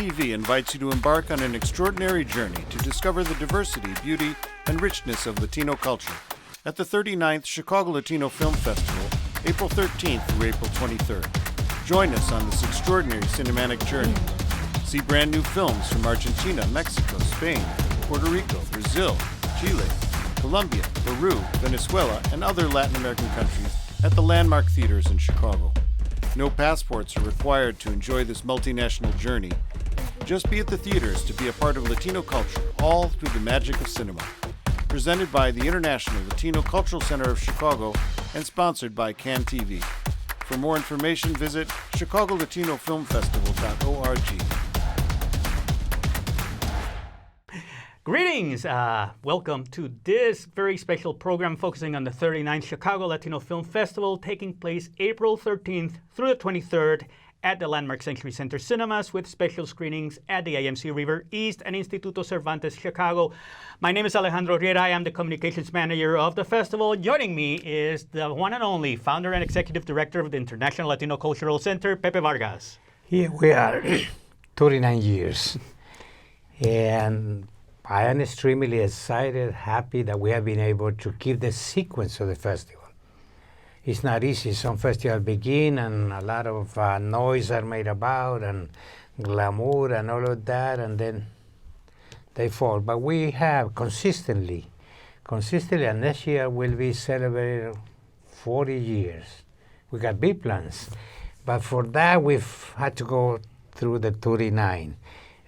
TV invites you to embark on an extraordinary journey to discover the diversity, beauty, and richness of Latino culture at the 39th Chicago Latino Film Festival, April 13th through April 23rd. Join us on this extraordinary cinematic journey. See brand new films from Argentina, Mexico, Spain, Puerto Rico, Brazil, Chile, Colombia, Peru, Venezuela, and other Latin American countries at the landmark theaters in Chicago. No passports are required to enjoy this multinational journey. Just be at the theaters to be a part of Latino culture, all through the magic of cinema. Presented by the International Latino Cultural Center of Chicago and sponsored by Can TV. For more information, visit chicagolatinofilmfestival.org. Greetings! Welcome to this very special program focusing on the 39th Chicago Latino Film Festival taking place April 13th through the 23rd at the landmark Century Center Cinemas with special screenings at the IMC River East and Instituto Cervantes Chicago. My name is Alejandro Riera. I am the communications manager of the festival. Joining me is the one and only founder and executive director of the International Latino Cultural Center, Pepe Vargas. Here we are, 39 years. And I am extremely excited, happy that we have been able to keep the sequence of the festival. It's not easy. Some festivals begin and a lot of noise are made about and glamour and all of that, and then they fall. But we have consistently, and next year we'll be celebrating 40 years. We got big plans. But for that, we've had to go through the 39.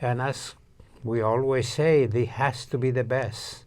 And as we always say, it has to be the best.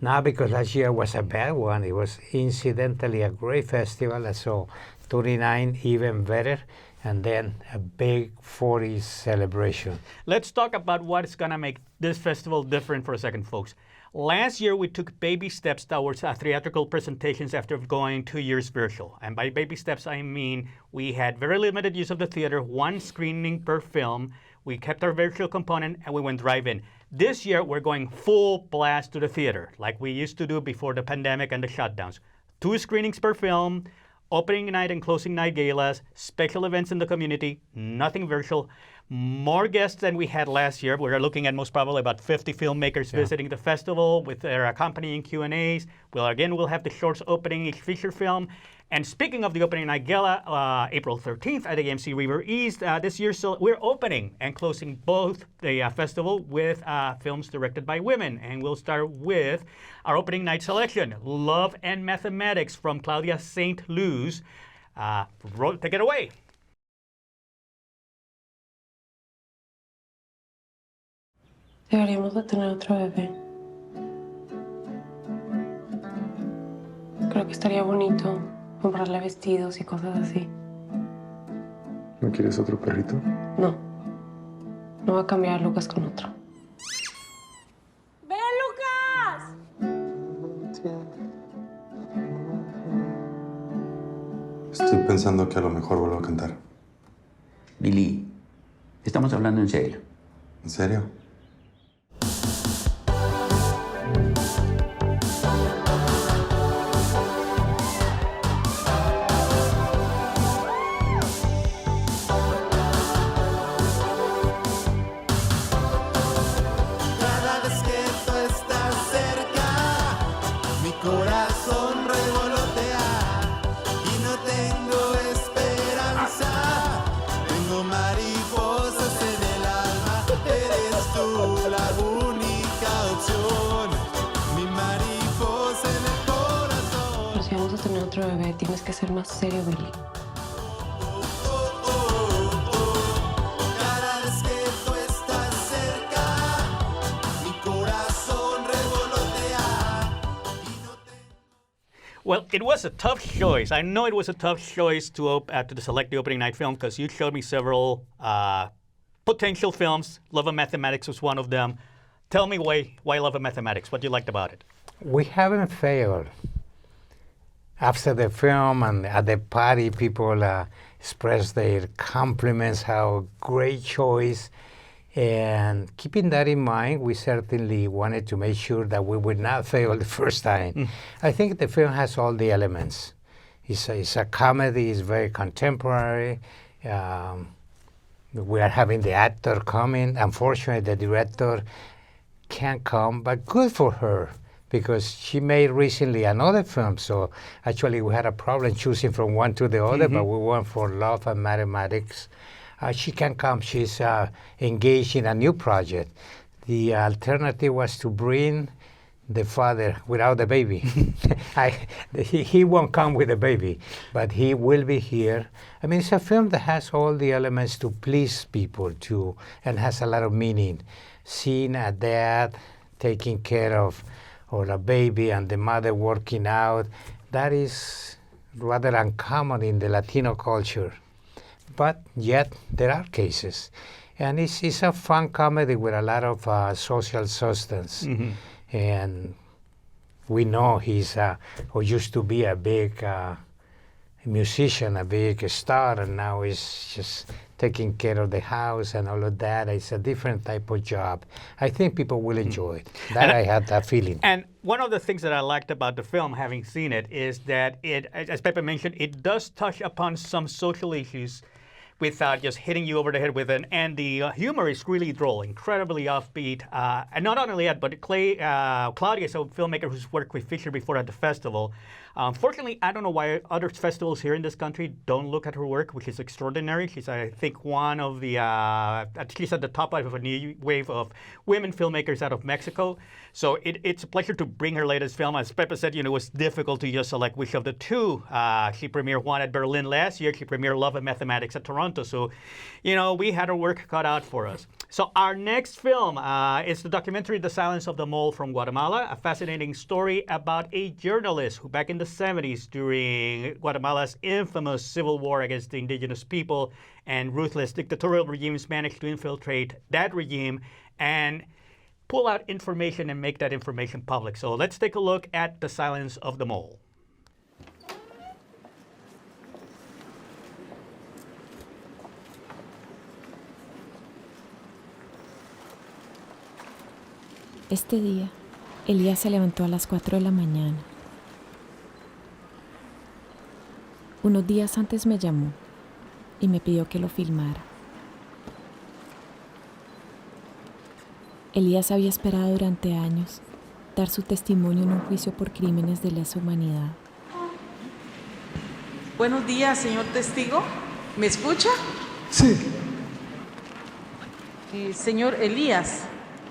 Not because last year was a bad one. It was incidentally a great festival, and so 39 even better, and then a big 40 celebration. Let's talk about what's going to make this festival different for a second, folks. Last year, we took baby steps towards theatrical presentations after going 2 years virtual. And by baby steps, I mean we had very limited use of the theater, one screening per film. We kept our virtual component, and we went drive-in. This year, we're going full blast to the theater, like we used to do before the pandemic and the shutdowns. 2 screenings per film, opening night and closing night galas, special events in the community, nothing virtual. More guests than we had last year. We're looking at most probably about 50 filmmakers visiting the festival with their accompanying Q&As. We'll have the shorts opening each feature film. And speaking of the opening night gala, April 13th at the AMC River East, this year so we're opening and closing both the festival with films directed by women. And we'll start with our opening night selection, Love and Mathematics from Claudia St. Luz. Take it away. Deberíamos de tener otro bebé. Creo que estaría bonito comprarle vestidos y cosas así. ¿No quieres otro perrito? No. No va a cambiar a Lucas con otro. ¡Ven, Lucas! Estoy pensando que a lo mejor vuelvo a cantar. Billy, estamos hablando en serio. ¿En serio? Si vamos a tener otro bebé, tienes que ser más serio, Billy. Cada vez que tú estás cerca, mi corazón revolotea. Well, it was a tough choice. I know it was a tough choice to select the opening night film because you showed me several potential films. Love and Mathematics was one of them. Tell me why Love and Mathematics? What you liked about it? We haven't failed. After the film and at the party, people expressed their compliments, how great choice. And keeping that in mind, we certainly wanted to make sure that we would not fail the first time. I think the film has all the elements. It's a comedy, it's very contemporary. We are having the actor coming. Unfortunately, the director can't come, but good for her because she made recently another film. So actually, we had a problem choosing from one to the other, but we went for Love and Mathematics. She can come. She's engaged in a new project. The alternative was to bring the father without the baby. He won't come with the baby, but he will be here. I mean, it's a film that has all the elements to please people too, and has a lot of meaning. Seeing a dad taking care of or a baby and the mother working out, that is rather uncommon in the Latino culture. But yet there are cases. And it's a fun comedy with a lot of social substance. And we know he's or used to be a big musician, a big star, and now he's just taking care of the house and all of that. It's a different type of job. I think people will enjoy it. That I had that feeling. And one of the things that I liked about the film, having seen it, is that it, as Pepe mentioned, it does touch upon some social issues without just hitting you over the head with it. And the humor is really droll, incredibly offbeat. And not only that, but Claudia is a filmmaker who's worked with Fisher before at the festival. Unfortunately, I don't know why other festivals here in this country don't look at her work, which is extraordinary. She's, I think, one of the, at least at the top of a new wave of women filmmakers out of Mexico. So it's a pleasure to bring her latest film. As Pepe said, it was difficult to just select which of the two. She premiered one at Berlin last year. She premiered Love and Mathematics at Toronto. So, we had our work cut out for us. So our next film is the documentary The Silence of the Mole from Guatemala, a fascinating story about a journalist who back in the 70s during Guatemala's infamous civil war against the indigenous people and ruthless dictatorial regimes managed to infiltrate that regime and pull out information and make that information public. So let's take a look at The Silence of the Mole. Este día, Elías se levantó a las 4 de la mañana. Unos días antes me llamó y me pidió que lo filmara. Elías había esperado durante años dar su testimonio en un juicio por crímenes de lesa humanidad. Buenos días, señor testigo. ¿Me escucha? Sí. Señor Elías,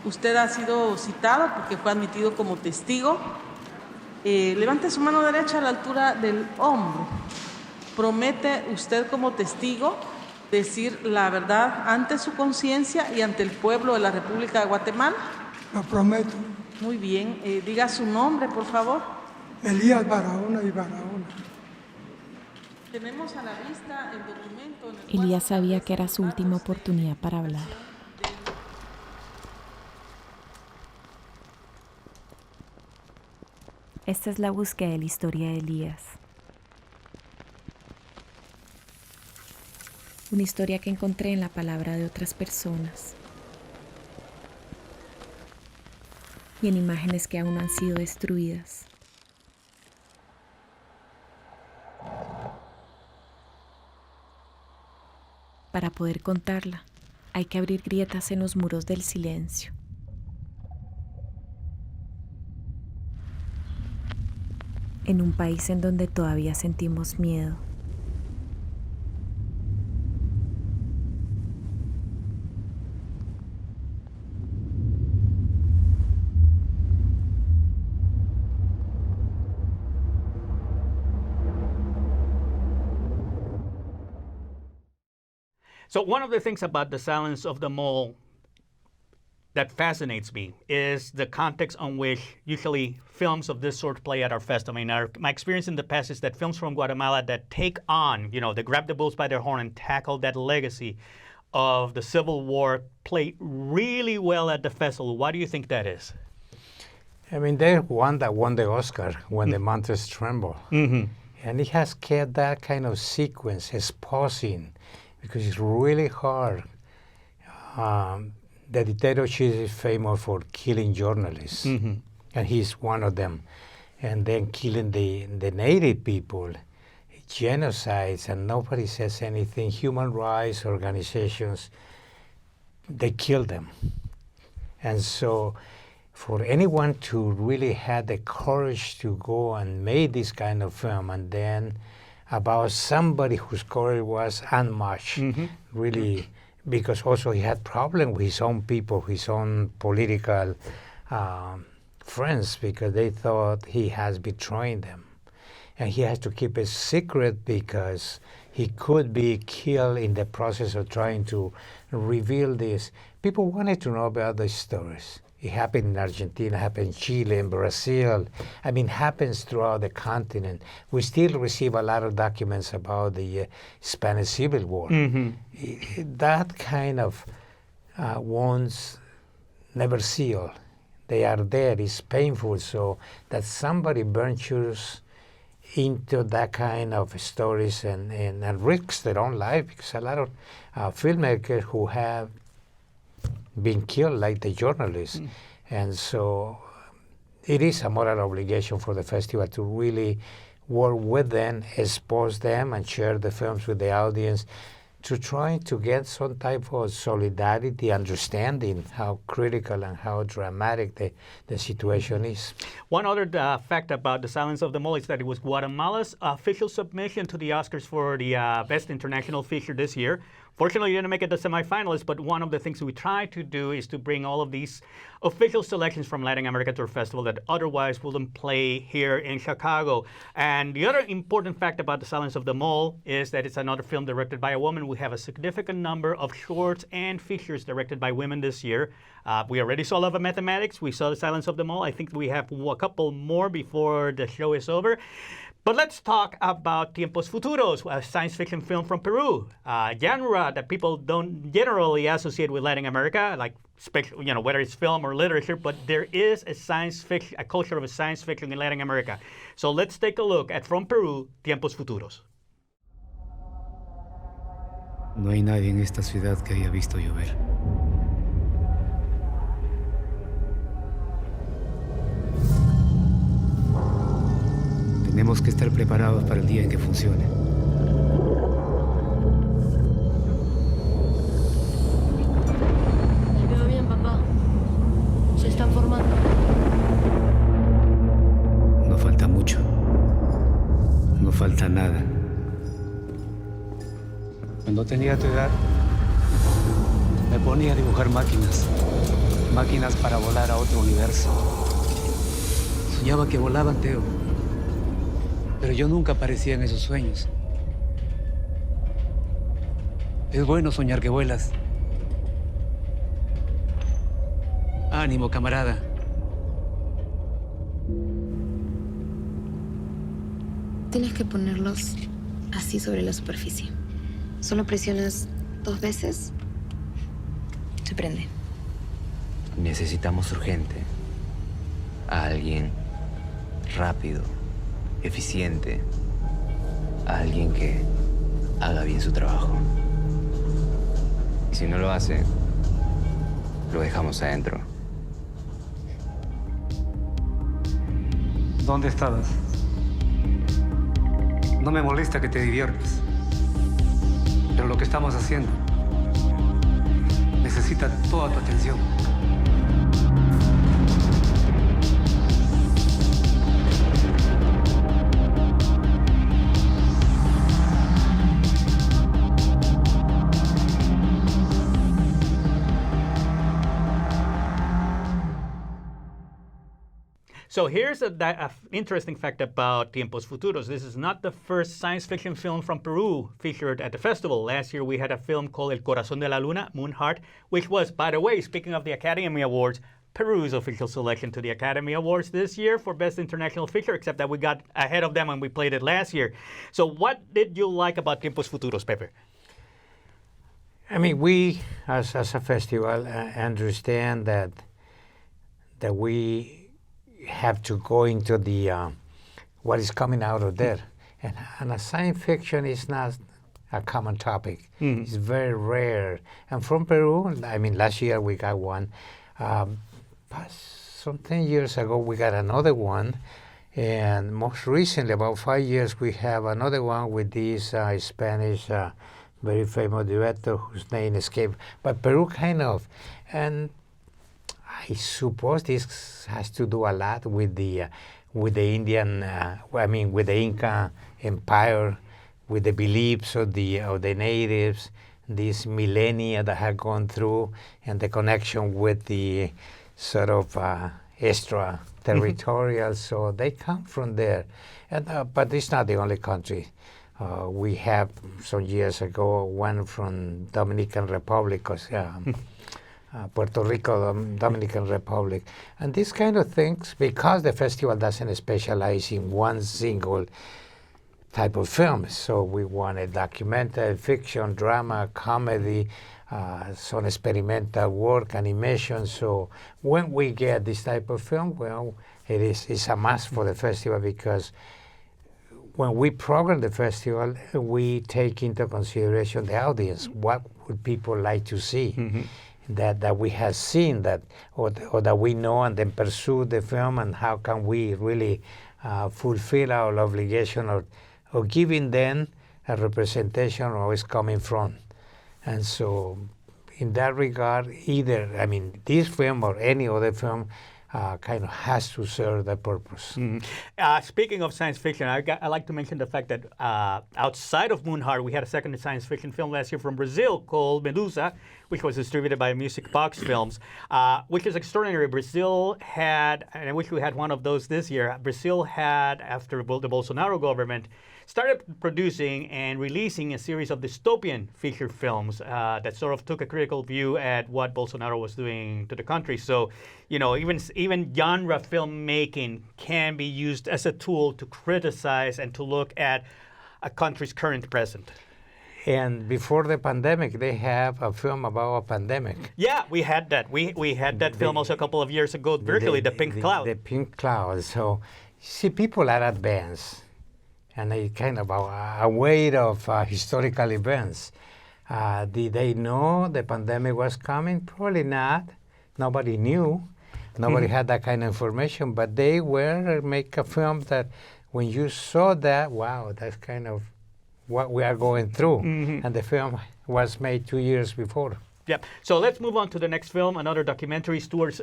usted ha sido citado porque fue admitido como testigo. Levante su mano derecha a la altura del hombro. ¿Promete usted como testigo decir la verdad ante su conciencia y ante el pueblo de la República de Guatemala? Lo prometo. Muy bien. Diga su nombre, por favor. Elías Barahona y Barahona. Tenemos a la vista el documento. En el Elías sabía que era su última oportunidad para hablar. Esta es la búsqueda de la historia de Elías. Una historia que encontré en la palabra de otras personas y en imágenes que aún no han sido destruidas. Para poder contarla, hay que abrir grietas en los muros del silencio. En un país en donde todavía sentimos miedo. So one of the things about The Silence of the Mole that fascinates me is the context on which usually films of this sort play at our festival. I mean, my experience in the past is that films from Guatemala that take on, they grab the bulls by their horn and tackle that legacy of the Civil War play really well at the festival. Why do you think that is? I mean, there's one that won the Oscar, When the Mountains Tremble. Mm-hmm. And it has kept that kind of sequence, it's pausing, because it's really hard. The dictatorship is famous for killing journalists, and he's one of them. And then killing the native people, genocides and nobody says anything. Human rights organizations, they kill them. And so for anyone to really have the courage to go and make this kind of film, and then about somebody whose courage was unmatched, really, because also he had problem with his own people, his own political friends, because they thought he has betrayed them. And he has to keep it secret because he could be killed in the process of trying to reveal this. People wanted to know about the stories. It happened in Argentina, happened in Chile, in Brazil. I mean, happens throughout the continent. We still receive a lot of documents about the Spanish Civil War. That kind of wounds never seal. They are there. It's painful. So that somebody ventures into that kind of stories and risks their own life, because a lot of filmmakers who have been killed, like the journalists. And so it is a moral obligation for the festival to really work with them, expose them, and share the films with the audience, to try to get some type of solidarity, understanding how critical and how dramatic the situation is. One other fact about The Silence of the Mole is that it was Guatemala's official submission to the Oscars for the Best International Feature this year. Fortunately, we didn't make it the semifinalists, but one of the things we try to do is to bring all of these official selections from Latin America to our festival that otherwise wouldn't play here in Chicago. And the other important fact about The Silence of the Mole is that it's another film directed by a woman. We have a significant number of shorts and features directed by women this year. We already saw Love of Mathematics. We saw The Silence of the Mole. I think we have a couple more before the show is over. But let's talk about Tiempos Futuros, a science fiction film from Peru, a genre that people don't generally associate with Latin America, like whether it's film or literature, but there is a culture of science fiction in Latin America. So let's take a look at From Peru, Tiempos Futuros. No hay nadie en esta ciudad que haya visto llover. Tenemos que estar preparados para el día en que funcione. Veo bien, papá. Se están formando. No falta mucho. No falta nada. Cuando tenía tu edad, me ponía a dibujar máquinas. Máquinas para volar a otro universo. Soñaba que volaban, Teo. Pero yo nunca aparecía en esos sueños. Es bueno soñar que vuelas. Ánimo, camarada. Tienes que ponerlos así sobre la superficie. Solo presionas 2 veces, se prende. Necesitamos urgente a alguien rápido, eficiente, a alguien que haga bien su trabajo. Y si no lo hace, lo dejamos adentro. ¿Dónde estabas? No me molesta que te diviertas, pero lo que estamos haciendo necesita toda tu atención. So here's an interesting fact about Tiempos Futuros. This is not the first science fiction film from Peru featured at the festival. Last year we had a film called El Corazón de la Luna, Moon Heart, which was, by the way, speaking of the Academy Awards, Peru's official selection to the Academy Awards this year for Best International Feature, except that we got ahead of them when we played it last year. So what did you like about Tiempos Futuros, Pepe? I mean, we, as a festival, understand that we have to go into the what is coming out of there. And a science fiction is not a common topic. It's very rare. And from Peru, I mean, last year we got one. Some 10 years ago, we got another one. And most recently, about 5 years, we have another one with this Spanish very famous director whose name escaped, but Peru kind of. And I suppose this has to do a lot with the Indian, with the Inca Empire, with the beliefs of the natives, these millennia that have gone through, and the connection with the sort of extraterritorial. So they come from there, and but it's not the only country. We have some years ago one from Dominican Republic, Puerto Rico, Dominican Republic, and these kind of things, because the festival doesn't specialize in one single type of film. So we wanted documentary, fiction, drama, comedy, some experimental work, animation. So when we get this type of film, well, it's a must for the festival, because when we program the festival, we take into consideration the audience. What would people like to see? That we have seen that, or that we know, and then pursue the film, and how can we really fulfill our obligation of giving them a representation of where it's coming from. And so in that regard, either, this film or any other film kind of has to serve that purpose. Speaking of science fiction, I like to mention the fact that outside of Moonheart, we had a second science fiction film last year from Brazil called Medusa, which was distributed by Music Box Films, which is extraordinary. Brazil had, and I wish we had one of those this year, Brazil had, after the Bolsonaro government, started producing and releasing a series of dystopian feature films that sort of took a critical view at what Bolsonaro was doing to the country. So, even genre filmmaking can be used as a tool to criticize and to look at a country's current present. And before the pandemic, they have a film about a pandemic. Yeah, we had that. We had that film also a couple of years ago, virtually, The Pink Cloud. The Pink Cloud. So, see, people are advanced, and they kind of aware of historical events. Did they know the pandemic was coming? Probably not. Nobody knew. Nobody had that kind of information, but they were make a film that when you saw that, wow, that's kind of what we are going through. And the film was made 2 years before. Yep. So let's move on to the next film, another documentary, Stewards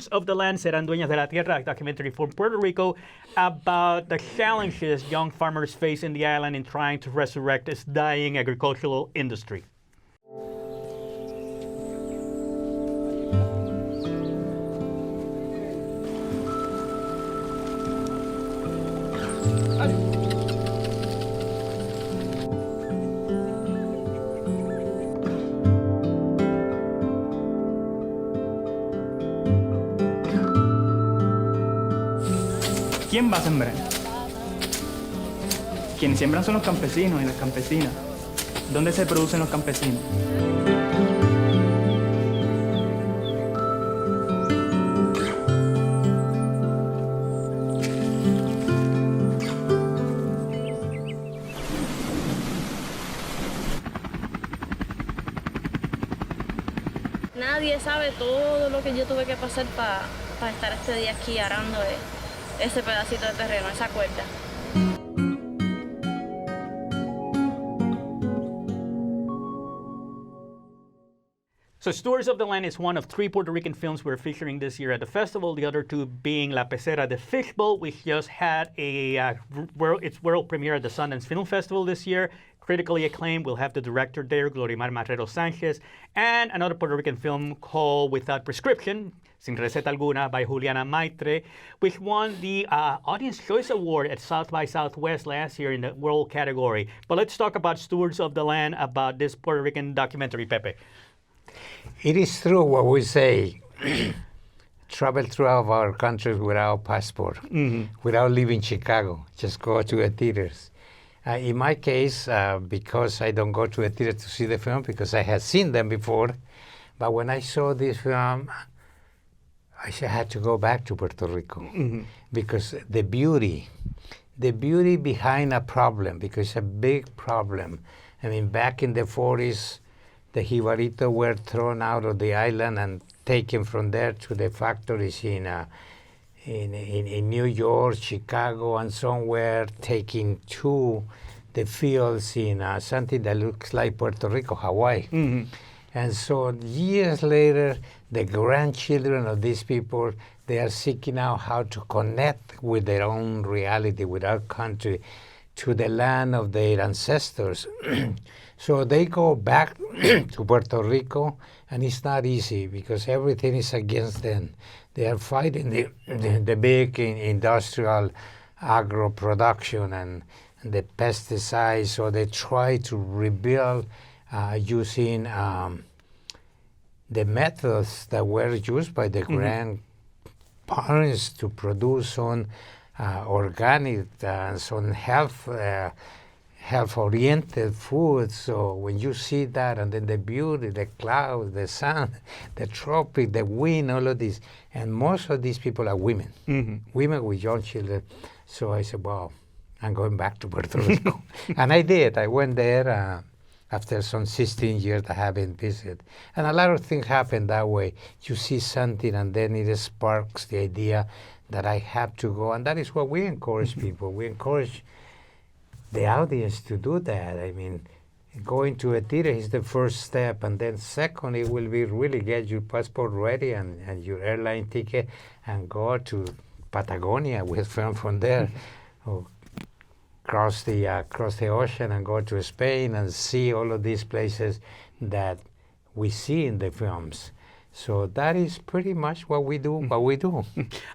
of the Land Serán Dueñas de la Tierra, a documentary from Puerto Rico about the challenges young farmers face in the island in trying to resurrect its dying agricultural industry. ¿Quién va a sembrar? Quienes siembran son los campesinos y las campesinas. ¿Dónde se producen los campesinos? Nadie sabe todo lo que yo tuve que pasar para estar este día aquí arando ese pedacito de terreno, esa cuerda. So Stewards of the Land is one of 3 Puerto Rican films we're featuring this year at the festival, the other 2 being La Pecera, the Fishbowl, which just had its world premiere at the Sundance Film Festival this year. Critically acclaimed. We'll have the director there, Glorimar Marrero Sanchez, and another Puerto Rican film called Without Prescription, Sin Receta Alguna, by Juliana Maitre, which won the Audience Choice Award at South by Southwest last year in the world category. But let's talk about Stewards of the Land, about this Puerto Rican documentary, Pepe. It is true what we say. Travel throughout our countries without passport, without leaving Chicago. Just go to the theaters. In my case, because I don't go to the theater to see the film, because I had seen them before, but when I saw this film, I had to go back to Puerto Rico, because the beauty behind a problem, because it's a big problem. I mean, back in the 40s, the Jibarito were thrown out of the island and taken from there to the factories in in New York, Chicago, and somewhere taking to the fields in something that looks like Puerto Rico, Hawaii. And so years later, the grandchildren of these people, they are seeking out how to connect with their own reality, with our country, to the land of their ancestors. So they go back to Puerto Rico, and it's not easy because everything is against them. They are fighting the big industrial agro production and the pesticides, so they try to rebuild using the methods that were used by the grandparents to produce some organic, some health-oriented food. So when you see that, and then the beauty, the clouds, the sun, the tropic, the wind, all of this, and most of these people are women, women with young children. So I said, wow, I'm going back to Puerto Rico. And I did. I went there after some 16 years I haven't visited. And a lot of things happen that way. You see something, and then it sparks the idea that I have to go. And that is what we encourage people. We encourage the audience to do that. I mean, going to a theater is the first step, and then second, it will be really get your passport ready and your airline ticket and go to Patagonia. We film from there. Or cross the ocean and go to Spain and see all of these places that we see in the films. So that is pretty much what we do.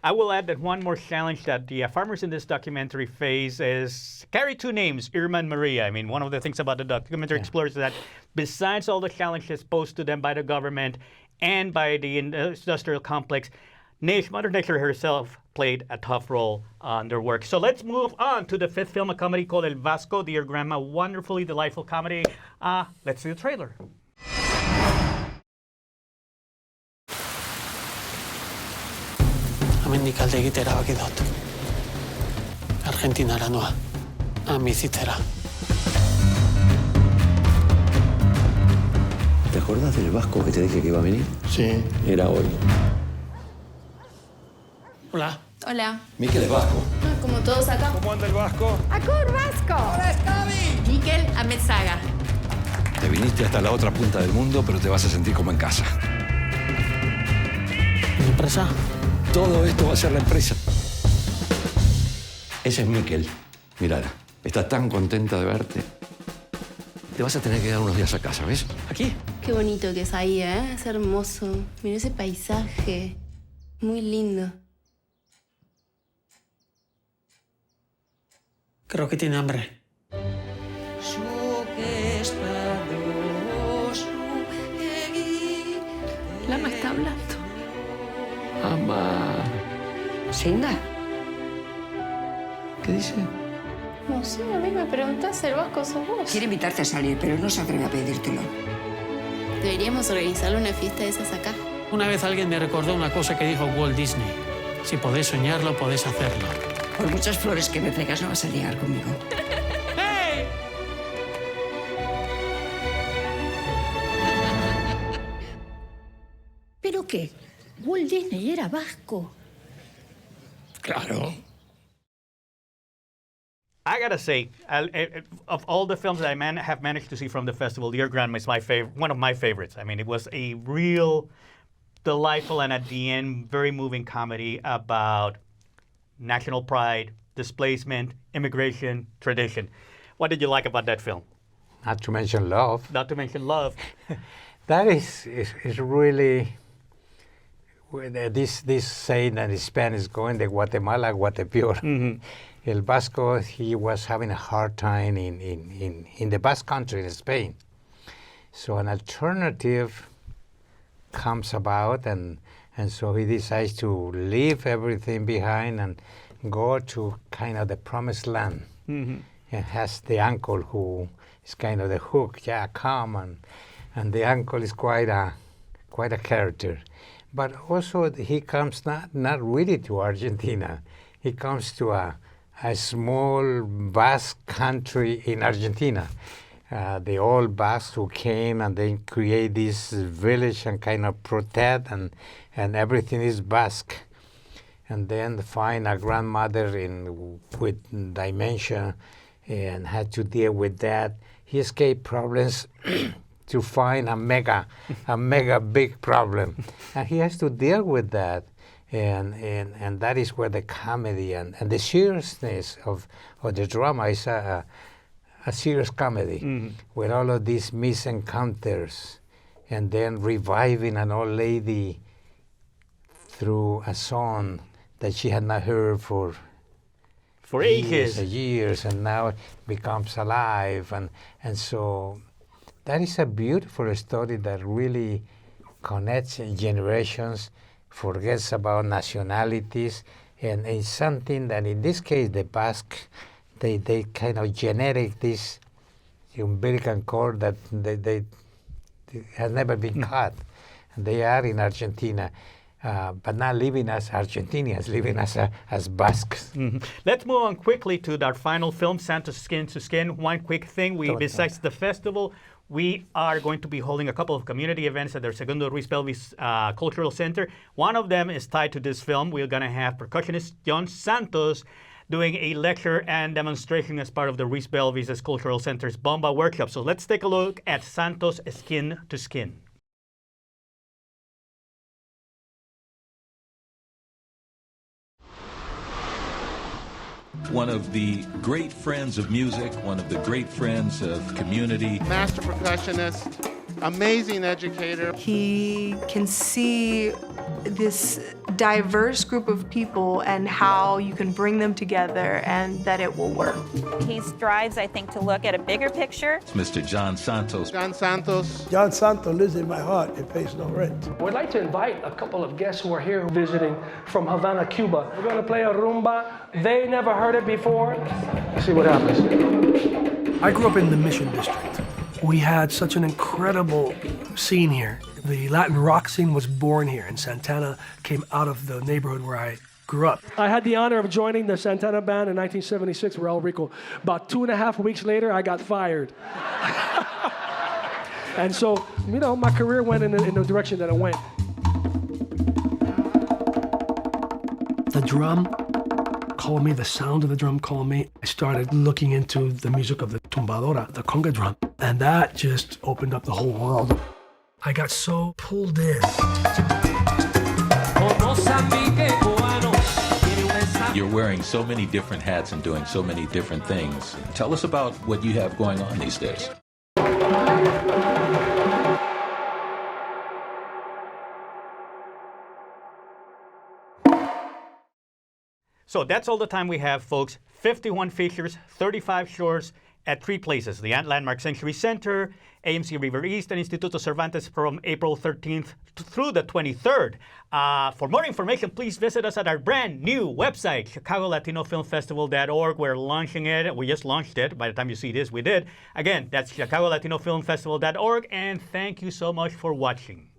I will add that one more challenge that the farmers in this documentary face is carry two names, Irma and Maria. I mean, one of the things about the documentary explores is that besides all the challenges posed to them by the government and by the industrial complex, Mother Nature herself played a tough role on their work. So let's move on to the fifth film, a comedy called El Vasco, Dear Grandma, wonderfully delightful comedy. Let's see the trailer. Hemendik alde egitera baki dut. Argentinara noa. Bizitzera. ¿Te acuerdas del vasco que te dije que iba a venir? Sí. Era hoy. Hola. Hola. Miquel es vasco. Como todos acá. ¿Cómo anda el vasco? ¡Acur vasco! ¡Hola, Scabi! Miquel Ametzaga. Te viniste hasta la otra punta del mundo, pero te vas a sentir como en casa. ¿Mi empresa? Todo esto va a ser la empresa. Ese es Miquel. Mírala. Está tan contenta de verte. Te vas a tener que dar unos días a casa, ¿ves? ¿Aquí? Qué bonito que es ahí, ¿eh? Es hermoso. Mira ese paisaje. Muy lindo. Creo que tiene hambre. Lama está hablando. Mamá. ¿Sinda? ¿Qué dice? No sé, a mí me preguntás, el vasco sos vos. Quiere invitarte a salir, pero no se atreve a pedírtelo. Deberíamos organizarle una fiesta de esas acá. Una vez alguien me recordó una cosa que dijo Walt Disney. Si podés soñarlo, podés hacerlo. Por muchas flores que me traigas, no vas a ligar conmigo. ¡Hey! ¿Pero qué? Walt Disney era vasco. Claro. I gotta say, of all the films that I have managed to see from the festival, Dear Grandma is one of my favorites. I mean, it was a real delightful and at the end, very moving comedy about national pride, displacement, immigration, tradition. What did you like about that film? Not to mention love. Not to mention love. That is really this saying that in Spanish, going de Guatemala a Guatepeor. El Vasco, he was having a hard time in the Basque country in Spain. So an alternative comes about, and so he decides to leave everything behind and go to kind of the promised land. And has the uncle who is kind of the hook, yeah, come, and the uncle is quite a character. But also he comes not really to Argentina. He comes to a small Basque country in Argentina. The old Basques who came and they create this village and kind of protect, and everything is Basque. and then find a grandmother with dementia and had to deal with that. He escaped problems to find a mega big problem, and he has to deal with that. And that is where the comedy and the seriousness of the drama is a serious comedy with all of these misencounters, and then reviving an old lady through a song that she had not heard for years, and now it becomes alive, and so that is a beautiful story that really connects generations, forgets about nationalities, and it's something that in this case the Basque, they kind of genetic this umbilical cord that they has never been cut. And they are in Argentina, but not living as Argentinians, living as Basques. Let's move on quickly to our final film, Santos Skin to Skin. One quick thing, besides the festival, we are going to be holding a couple of community events at the Segundo Ruiz Belvis Cultural Center. One of them is tied to this film. We're going to have percussionist John Santos doing a lecture and demonstration as part of the Ruiz Belvis Cultural Center's Bomba workshop. So let's take a look at Santos Skin to Skin. One of the great friends of music, one of the great friends of community. Master percussionist, amazing educator. He can see this diverse group of people and how you can bring them together and that it will work. He strives, I think, to look at a bigger picture. It's Mr. John Santos. John Santos. John Santos lives in my heart. It pays no rent. We'd like to invite a couple of guests who are here visiting from Havana, Cuba. We're going to play a rumba. They never heard it before. Let's see what happens. I grew up in the Mission District. We had such an incredible scene here. The Latin rock scene was born here, and Santana came out of the neighborhood where I grew up. I had the honor of joining the Santana Band in 1976 with El Rico. About 2.5 weeks later, I got fired. And so, you know, my career went in the direction that it went. The drum called me, the sound of the drum called me. I started looking into the music of the tumbadora, the conga drum, and that just opened up the whole world. I got so pulled in. You're wearing so many different hats and doing so many different things. Tell us about what you have going on these days. So that's all the time we have, folks. 51 features, 35 shorts at 3 places: the Landmark Century Center, AMC River East, and Instituto Cervantes from April 13th through the 23rd. For more information, please visit us at our brand new website, ChicagoLatinoFilmFestival.org. We're launching it. We just launched it. By the time you see this, we did. Again, that's ChicagoLatinoFilmFestival.org. And thank you so much for watching.